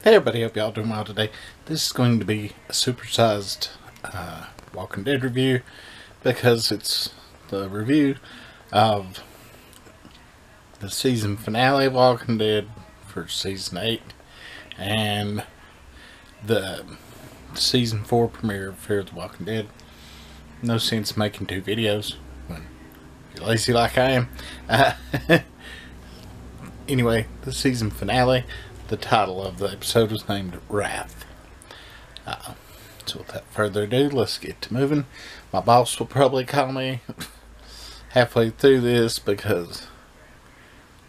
Hey everybody, hope y'all doing well today. This is going to be a supersized Walking Dead review because it's the review of the season finale of Walking Dead for season 8 and the season 4 premiere of Fear the Walking Dead. No sense making two videos when you're lazy like I am. Anyway, the season finale. The title of the episode was named Wrath. So without further ado, let's get to moving. My boss will probably call me halfway through this because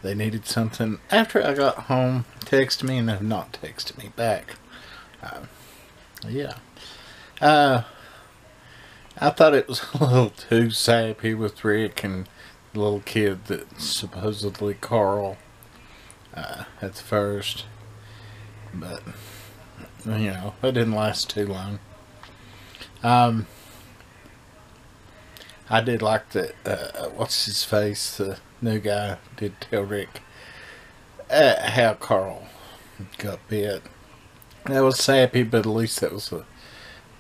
they needed something after I got home, texted me, and have not texted me back. I thought it was a little too sappy with Rick and the little kid that supposedly Carl at the first, but you know, it didn't last too long. I did like the what's his face, the new guy did tell Rick how Carl got bit. That was sappy, but at least that was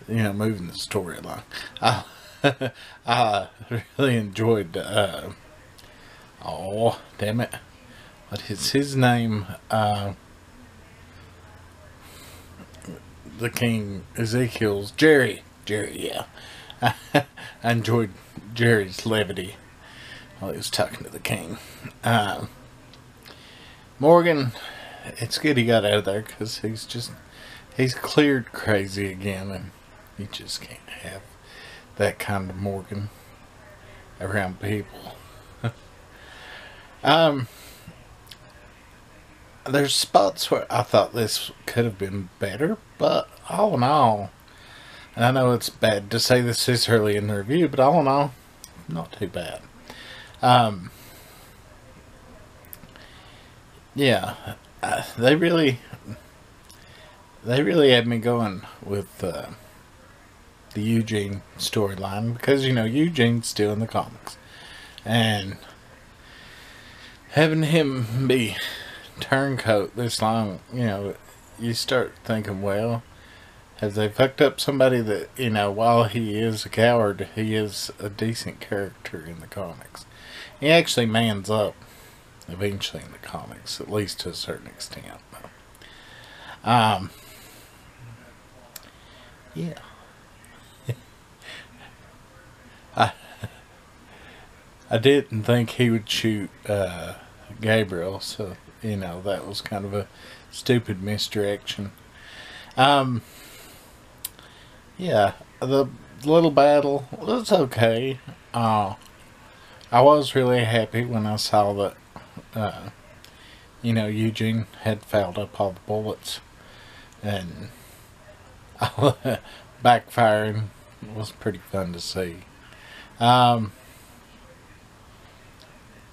moving the story along. I really enjoyed oh damn it, what is his name? The King, Ezekiel's Jerry, yeah. I enjoyed Jerry's levity while he was talking to the King. Morgan, it's good he got out of there because he's cleared crazy again, and you just can't have that kind of Morgan around people. There's spots where I thought this could have been better, but all in all, and I know it's bad to say this this early in the review, but all in all, not too bad. They really had me going with the Eugene storyline because Eugene's still in the comics, and having him be turncoat this long, you start thinking, well, have they fucked up somebody that, while he is a coward, he is a decent character in the comics. He actually mans up eventually in the comics, at least to a certain extent. Yeah. I didn't think he would shoot Gabriel, so that was kind of a stupid misdirection. The little battle was okay. I was really happy when I saw that Eugene had fouled up all the bullets, and backfiring was pretty fun to see.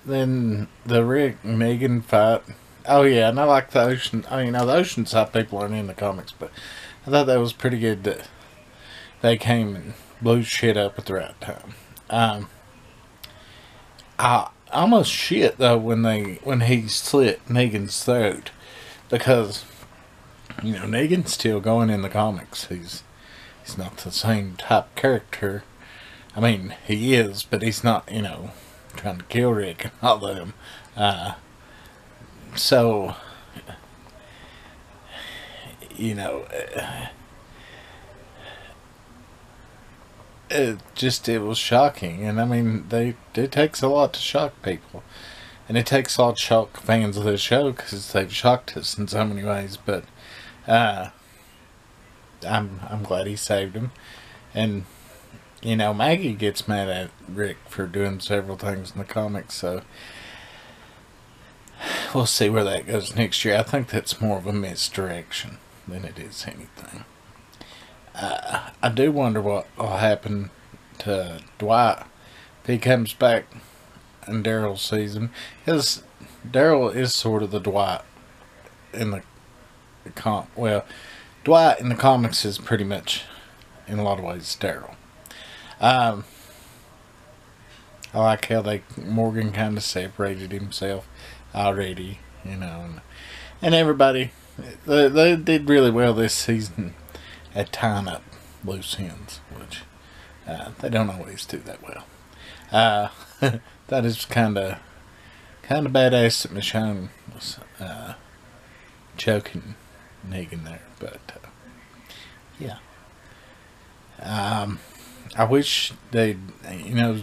Then the Rick Negan fight. Oh yeah, and I like the Ocean. The Oceanside people aren't in the comics, but I thought that was pretty good that they came and blew shit up at the right time. I almost shit though when he slit Negan's throat, because Negan's still going in the comics. He's not the same type character. I mean, he is, but he's not trying to kill Rick and all of them. So, it was shocking. And I mean, it takes a lot to shock people. And it takes a lot to shock fans of the show because they've shocked us in so many ways. But, I'm glad he saved him. And, Maggie gets mad at Rick for doing several things in the comics, so we'll see where that goes next year. I think that's more of a misdirection than it is anything. I do wonder what will happen to Dwight if he comes back and Daryl sees him, because Daryl is sort of the Dwight in the Dwight in the comics is pretty much, in a lot of ways, Daryl. I like how Morgan kind of separated himself already, and And everybody, they did really well this season at tying up loose ends, which they don't always do that well. That is kind of badass that Michonne was choking Negan there, but yeah. I wish they,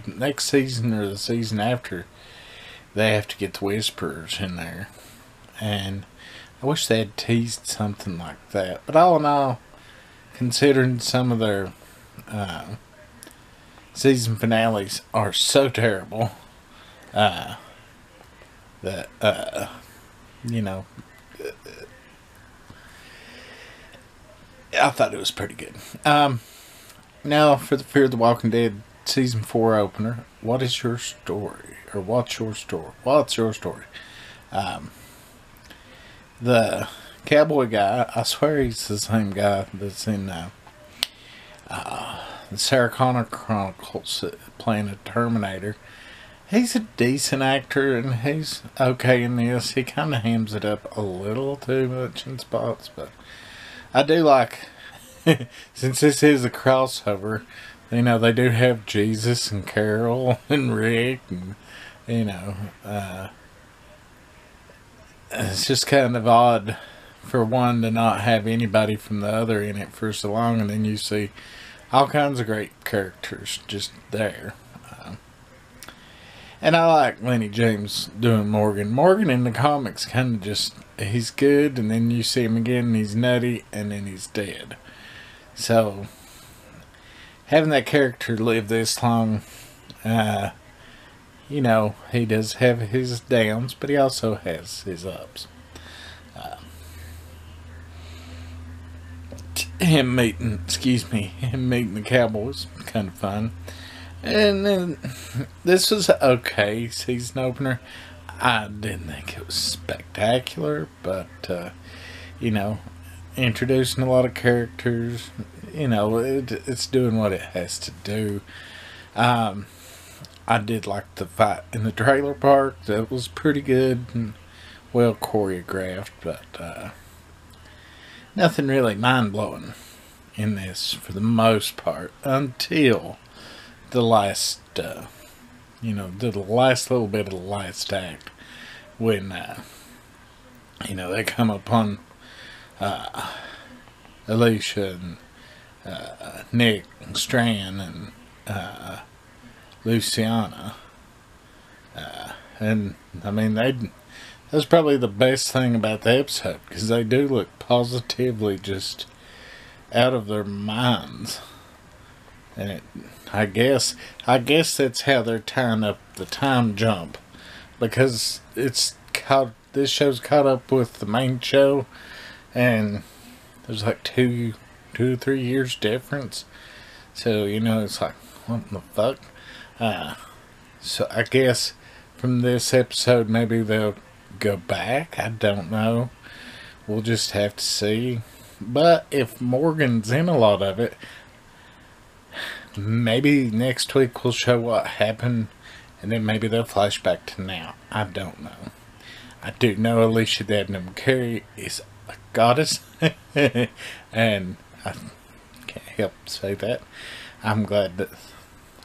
next season or the season after, they have to get the Whisperers in there, and I wish they had teased something like that. But all in all, considering some of their season finales are so terrible, that I thought it was pretty good. Now for the Fear the Walking Dead season 4 opener. What is your story, or what's your story? What's your story? The cowboy guy, I swear he's the same guy that's in the Sarah Connor Chronicles, playing a Terminator. He's a decent actor, and he's okay in this. He kind of hams it up a little too much in spots, but I do like, since this is a crossover, they do have Jesus and Carol and Rick, and, it's just kind of odd for one to not have anybody from the other in it for so long, and then you see all kinds of great characters just there. And I like Lenny James doing Morgan. Morgan in the comics kind of just, he's good, and then you see him again and he's nutty, and then he's dead. So having that character live this long, he does have his downs, but he also has his ups. Him meeting the Cowboys, kind of fun. And then this was okay season opener. I didn't think it was spectacular, but introducing a lot of characters, it's doing what it has to do. I did like the fight in the trailer park. That was pretty good and well choreographed, but nothing really mind-blowing in this for the most part until the last, the last little bit of the last act, when, they come upon Alicia and Nick and Strand and Luciana, and that's probably the best thing about the episode, because they do look positively just out of their minds. And I guess that's how they're tying up the time jump, because this show's caught up with the main show, and there's like 2 or 3 years difference. So it's like, what the fuck? So I guess from this episode maybe they'll go back. I don't know. We'll just have to see. But if Morgan's in a lot of it, maybe next week we'll show what happened, and then maybe they'll flash back to now. I don't know. I do know Alicia Debnam Carey is a goddess, and I can't help but say that. I'm glad that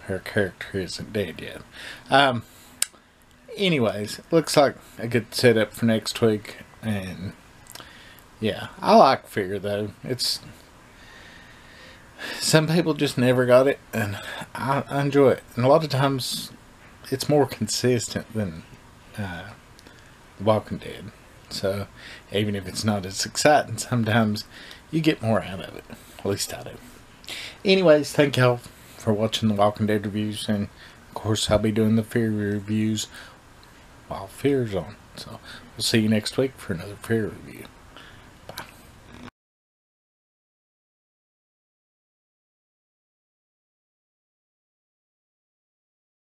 her character isn't dead yet. Anyways, looks like a good setup for next week, and yeah, I like Fear though. Some people just never got it, and I enjoy it. And a lot of times, it's more consistent than The Walking Dead. So, even if it's not as exciting, sometimes you get more out of it. At least I do. Anyways, thank y'all for watching The Walking Dead reviews. And, of course, I'll be doing the Fear reviews while Fear's on. So, we'll see you next week for another Fear review.